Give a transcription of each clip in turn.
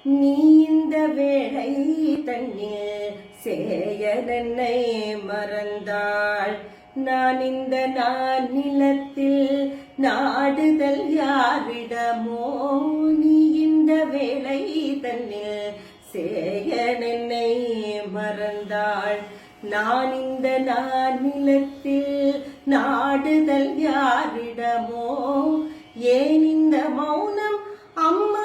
நீ இந்த வேளை தன்னில் சேயனென்னை மறந்தாள். நான் இந்த நிலத்தில் நாடுதல் யாரிடமோ. நீ இந்த வேளை தன்னில் சேயனென்னை மறந்தாள். நான் இந்த நிலத்தில் நாடுதல் யாரிடமோ. ஏன் இந்த மௌனம் அம்மா?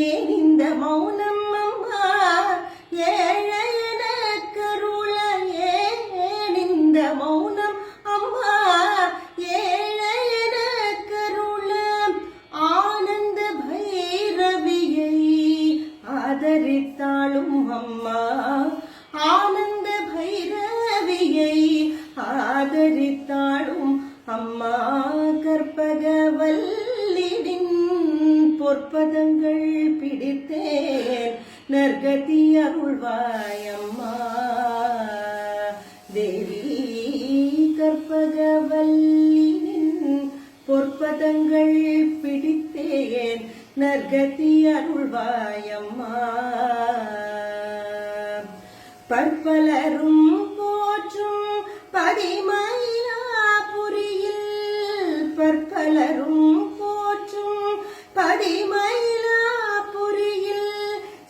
ஏன் இந்த மௌனம் அம்மா? ஏழையன கருள. ஏன் இந்த மௌனம் அம்மா? ஏழையன கருள. ஆனந்த பைரவியை ஆதரித்தாளும் அம்மா. ஆனந்த பைரவியை ஆதரித்தாளும் அம்மா. கற்பகவல்லின் பொற்பதங்கள் பிடித்தேன் நற்கதி அருள்வாயம்மா. தேவி கற்பகவல்லின் பொற்பதங்கள் பிடித்தேன் நற்கதி அருள்வாயம்மா. பற்பலரும் போற்றும் பதிமயிலாபுரியில். பற்பலரும் போற்றும் பதிமயிலாபுரியில்.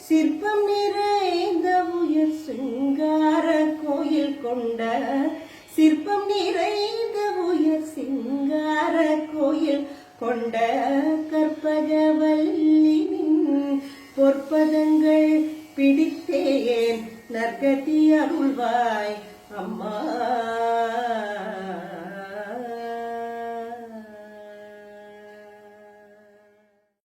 சிற்பம் நிறைந்த உயர் சிங்கார கோயில் கொண்ட. சிற்பம் நிறைந்த உயர் சிங்கார கோயில் கொண்ட கற்பகவல்லின் பொற்பதங்கள் பிடித்தேன் நற்கதி அருள்வாய் அம்மா.